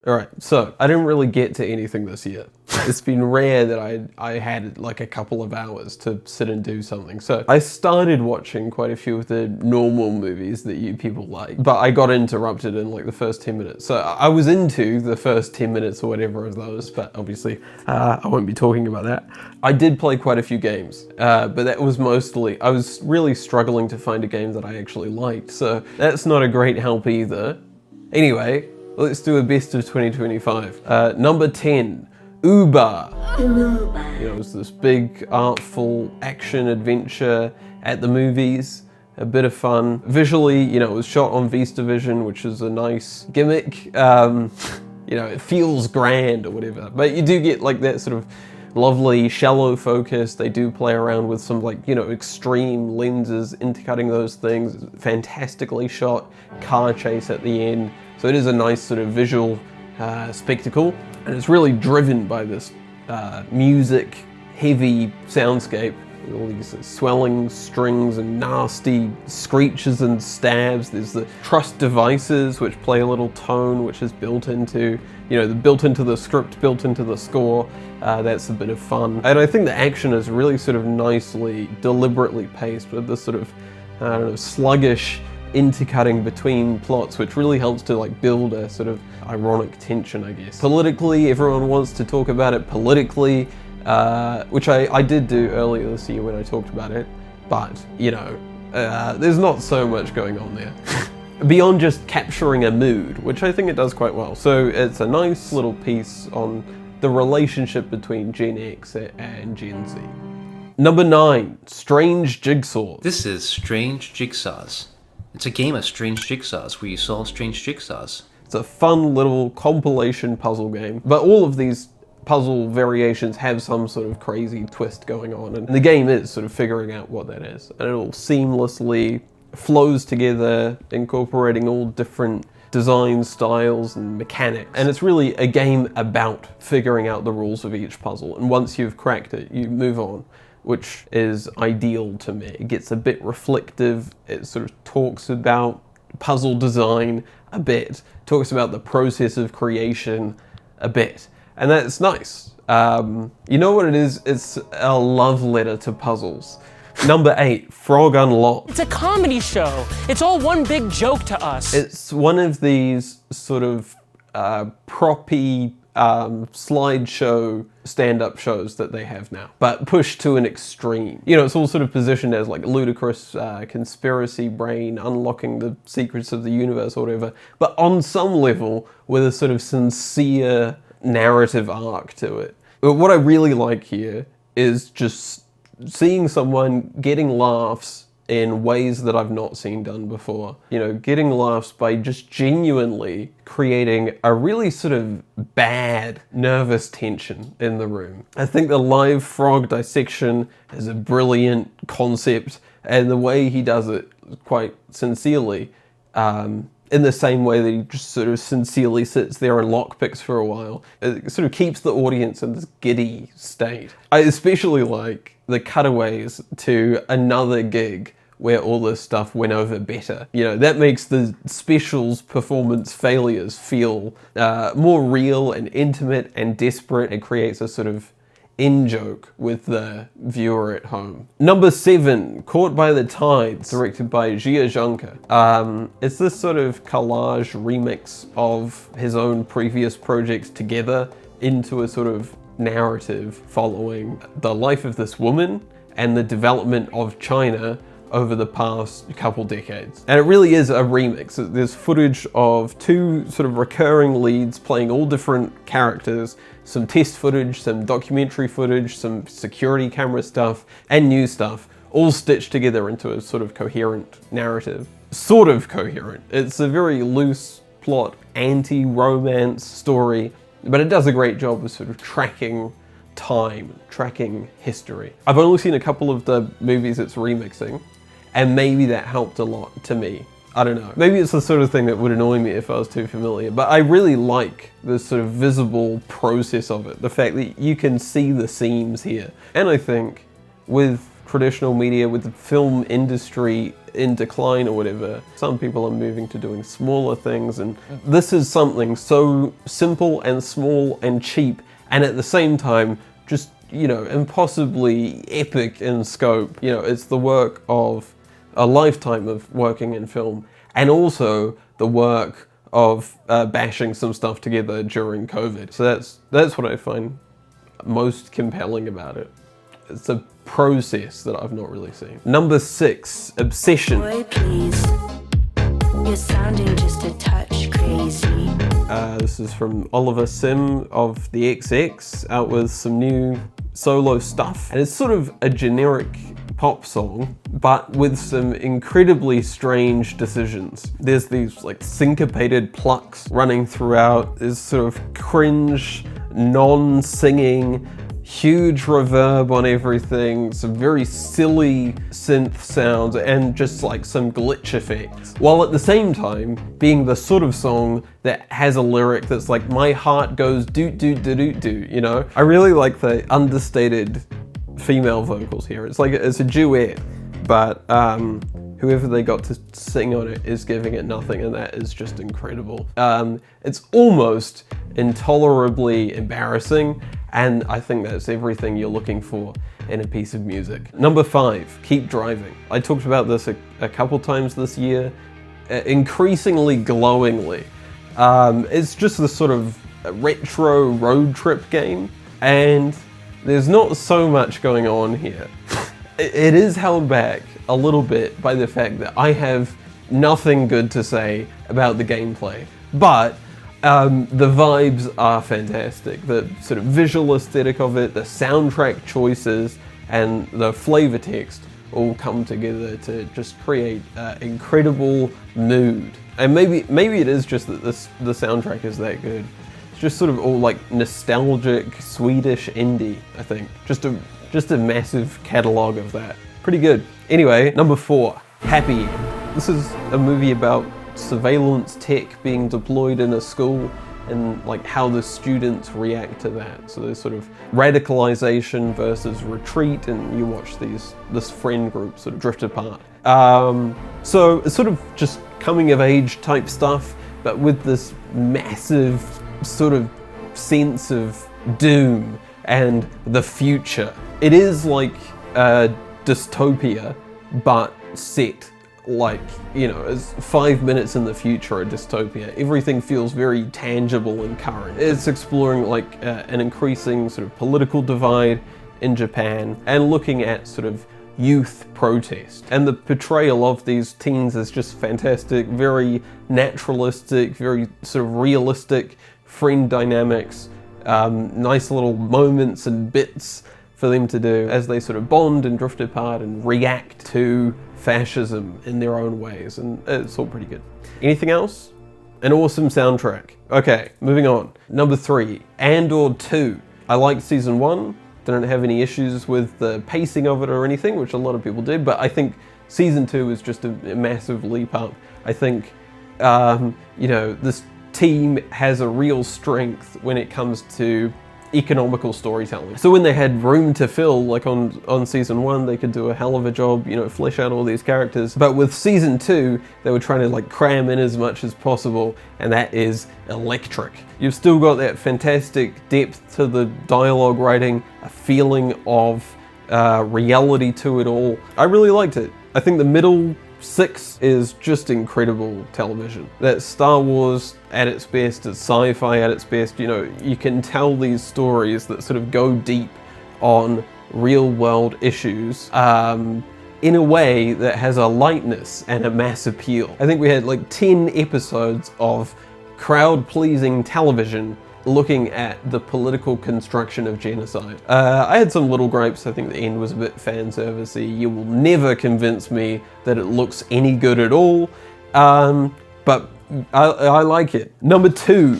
Alright, so I didn't really get to anything this year. It's been rare that I had like a couple of hours to sit and do something. So I started watching quite a few of the normal movies that you people like, but I got interrupted in like the first 10 minutes. So I was into the first 10 minutes or whatever of those, but obviously I won't be talking about that. I did play quite a few games, but that was mostly, I was really struggling to find a game that I actually liked. So that's not a great help either. Anyway, let's do a best of 2025. Number 10, Uber. You know, it's this big, artful action adventure at the movies. A bit of fun. Visually, you know, it was shot on VistaVision, which is a nice gimmick. You know, it feels grand or whatever. But you do get like that sort of lovely shallow focus. They do play around with some like, you know, extreme lenses, intercutting those things. Fantastically shot car chase at the end. So it is a nice sort of visual spectacle, and it's really driven by this music-heavy soundscape, with all these swelling strings and nasty screeches and stabs. There's the truss devices, which play a little tone, which is built into, you know, built into the script, built into the score. That's a bit of fun. And I think the action is really sort of nicely, deliberately paced with this sort of, I don't know, sluggish intercutting between plots, which really helps to like build a sort of ironic tension, I guess. Politically, everyone wants to talk about it politically, which I did do earlier this year when I talked about it, but you know, there's not so much going on there. Beyond just capturing a mood, which I think it does quite well. So it's a nice little piece on the relationship between Gen X and Gen Z. Number 9, Strange Jigsaws. This is Strange Jigsaws. It's a game of strange jigsaws where you solve strange jigsaws. It's a fun little compilation puzzle game, but all of these puzzle variations have some sort of crazy twist going on, and the game is sort of figuring out what that is. And it all seamlessly flows together, incorporating all different design styles and mechanics. And it's really a game about figuring out the rules of each puzzle, and once you've cracked it, you move on, which is ideal to me. It gets a bit reflective, it sort of talks about puzzle design a bit, talks about the process of creation a bit, and that's nice. You know what it is? It's a love letter to puzzles. Number 8, Frog Unlocked. It's a comedy show. It's all one big joke to us. It's one of these sort of proppy slideshow stand-up shows that they have now, but pushed to an extreme. You know, it's all sort of positioned as like ludicrous conspiracy brain unlocking the secrets of the universe or whatever, but on some level with a sort of sincere narrative arc to it. But what I really like here is just seeing someone getting laughs in ways that I've not seen done before. You know, getting laughs by just genuinely creating a really sort of bad, nervous tension in the room. I think the live frog dissection is a brilliant concept, and the way he does it quite sincerely, in the same way that he just sort of sincerely sits there and lockpicks for a while, it sort of keeps the audience in this giddy state. I especially like the cutaways to another gig where all this stuff went over better. You know, that makes the specials performance failures feel more real and intimate and desperate. It creates a sort of in-joke with the viewer at home. Number 7, Caught by the Tides, directed by Jia Zhangke. It's this sort of collage remix of his own previous projects together into a sort of narrative following the life of this woman and the development of China over the past couple decades. And it really is a remix. There's footage of 2 sort of recurring leads playing all different characters, some test footage, some documentary footage, some security camera stuff, and new stuff, all stitched together into a sort of coherent narrative. Sort of coherent. It's a very loose plot, anti-romance story, but it does a great job of sort of tracking time, tracking history. I've only seen a couple of the movies it's remixing, and maybe that helped a lot to me. I don't know. Maybe it's the sort of thing that would annoy me if I was too familiar, but I really like the sort of visible process of it. The fact that you can see the seams here. And I think with traditional media, with the film industry in decline or whatever, some people are moving to doing smaller things, and this is something so simple and small and cheap, and at the same time just, you know, impossibly epic in scope. You know, it's the work of a lifetime of working in film, and also the work of bashing some stuff together during COVID. So that's what I find most compelling about it. It's a process that I've not really seen. Number 6, Obsession. Boy, please. You're sounding just a touch crazy. This is from Oliver Sim of the XX, out with some new solo stuff. And it's sort of a generic pop song, but with some incredibly strange decisions. There's these like syncopated plucks running throughout. There's sort of cringe, non-singing, huge reverb on everything, some very silly synth sounds, and just like some glitch effects. While at the same time being the sort of song that has a lyric that's like, my heart goes doot doot doot doot doot, you know? I really like the understated female vocals here. It's like, it's a duet, but whoever they got to sing on it is giving it nothing, and that is just incredible. It's almost intolerably embarrassing, and I think that's everything you're looking for in a piece of music. Number 5, Keep Driving. I talked about this a couple times this year, increasingly glowingly. It's just this sort of retro road trip game, and there's not so much going on here. It is held back a little bit by the fact that I have nothing good to say about the gameplay, but the vibes are fantastic. The sort of visual aesthetic of it, the soundtrack choices, and the flavor text all come together to just create incredible mood. And maybe it is just that the soundtrack is that good. It's just sort of all like nostalgic Swedish indie, I think. Just a massive catalogue of that. Pretty good. Anyway, number 4, Happyend. This is a movie about surveillance tech being deployed in a school and like how the students react to that. So there's sort of radicalization versus retreat, and you watch this friend group sort of drift apart. So it's sort of just coming of age type stuff, but with this massive sort of sense of doom and the future. It is like a dystopia, but set like, you know, as 5 minutes in the future, a dystopia. Everything feels very tangible and current. It's exploring like an increasing sort of political divide in Japan, and looking at sort of youth protest. And the portrayal of these teens is just fantastic, very naturalistic, very sort of realistic friend dynamics, nice little moments and bits for them to do as they sort of bond and drift apart and react to fascism in their own ways, and it's all pretty good. Anything else? An awesome soundtrack. Okay, moving on. Number 3, Andor 2. I liked season 1, didn't have any issues with the pacing of it or anything, which a lot of people did, but I think season 2 is just a massive leap up. I think, you know, this team has a real strength when it comes to economical storytelling. So when they had room to fill, like on season 1, they could do a hell of a job, you know, flesh out all these characters. But with season 2, they were trying to like cram in as much as possible, and that is electric. You've still got that fantastic depth to the dialogue writing, a feeling of reality to it all. I really liked it. I think the middle 6 is just incredible television. That's Star Wars at its best, it's sci-fi at its best. You know, you can tell these stories that sort of go deep on real world issues in a way that has a lightness and a mass appeal. I think we had like 10 episodes of crowd-pleasing television looking at the political construction of genocide. I had some little gripes. I think the end was a bit fan servicey. You will never convince me that it looks any good at all, but I like it. Number 2,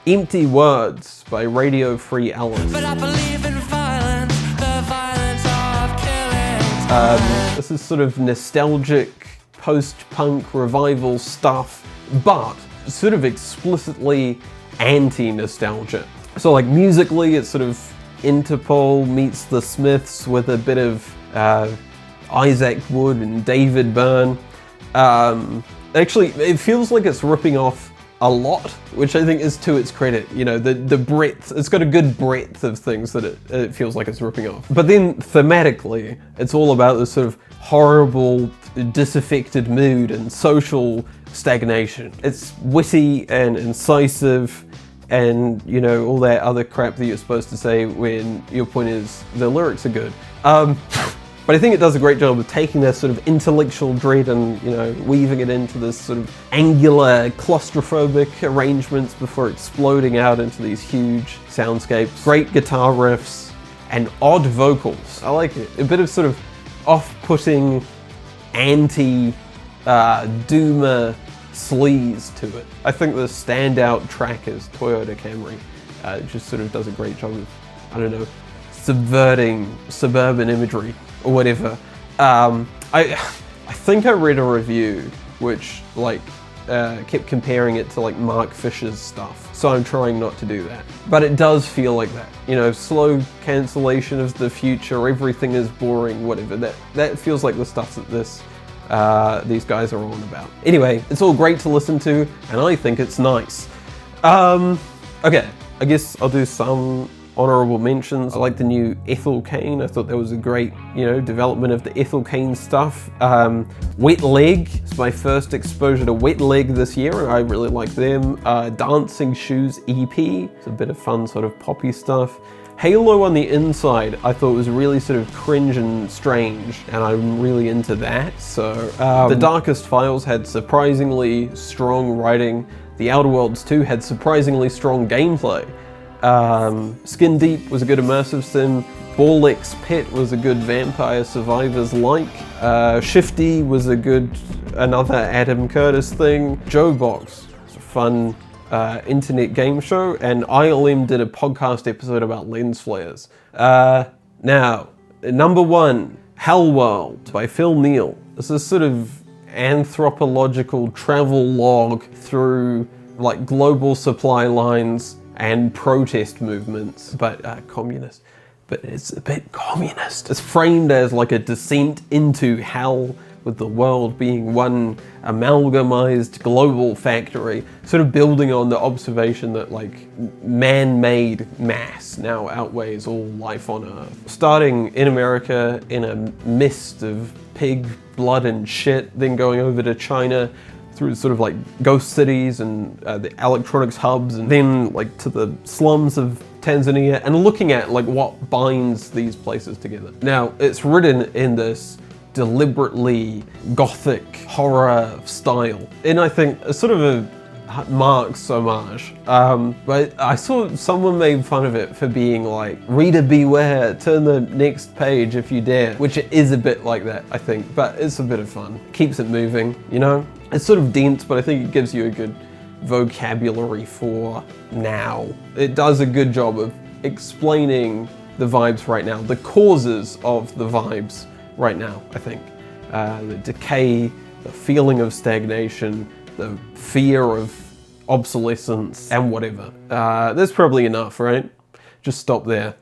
Empty Words by Radio Free Alice. But I believe in violence, the violence of killing. This is sort of nostalgic post-punk revival stuff, but sort of explicitly anti-nostalgia. So like musically, it's sort of Interpol meets the Smiths with a bit of Isaac Wood and David Byrne. Actually, it feels like it's ripping off a lot, which I think is to its credit. You know, the breadth, it's got a good breadth of things that it feels like it's ripping off. But then thematically, it's all about this sort of horrible, disaffected mood and social stagnation. It's witty and incisive and, you know, all that other crap that you're supposed to say when your point is the lyrics are good. But I think it does a great job of taking that sort of intellectual dread and, you know, weaving it into this sort of angular, claustrophobic arrangements before exploding out into these huge soundscapes. Great guitar riffs and odd vocals. I like it. A bit of sort of off-putting anti-doomer sleaze to it. I think the standout track is Toyota Camry. It just sort of does a great job of, I don't know, subverting suburban imagery or whatever. I think I read a review which kept comparing it to like Mark Fisher's stuff, so I'm trying not to do that. But it does feel like that, you know, slow cancellation of the future, everything is boring, whatever. That feels like the stuff that these guys are on about. Anyway, it's all great to listen to, and I think it's nice. Okay, I guess I'll do some honourable mentions. I like the new Ethel Cain. I thought that was a great, you know, development of the Ethel Cain stuff. Wet Leg is my first exposure to Wet Leg this year, and I really like them. Dancing Shoes EP. It's a bit of fun sort of poppy stuff. Halo on the Inside, I thought was really sort of cringe and strange, and I'm really into that. So, The Darkest Files had surprisingly strong writing. The Outer Worlds 2 had surprisingly strong gameplay. Skin Deep was a good immersive sim. Borlex Pit was a good Vampire Survivors-like. Shifty was a good, another Adam Curtis thing. Joe Box was a fun internet game show, and ILM did a podcast episode about lens flares. Now, number 1, Hellworld by Phil Neal. This is sort of anthropological travel log through like global supply lines and protest movements, but communist. But it's a bit communist. It's framed as like a descent into hell, with the world being one amalgamized global factory, sort of building on the observation that like man-made mass now outweighs all life on Earth. Starting in America in a mist of pig blood and shit, then going over to China through sort of like ghost cities and the electronics hubs, and then like to the slums of Tanzania, and looking at like what binds these places together. Now, it's written in this deliberately gothic horror style, and I think a sort of a Marx homage. But I saw someone made fun of it for being like, reader beware, turn the next page if you dare, which it is a bit like that, I think, but it's a bit of fun. Keeps it moving, you know? It's sort of dense, but I think it gives you a good vocabulary for now. It does a good job of explaining the vibes right now, the causes of the vibes right now, I think. The decay, the feeling of stagnation, the fear of obsolescence, and whatever. That's probably enough, right? Just stop there.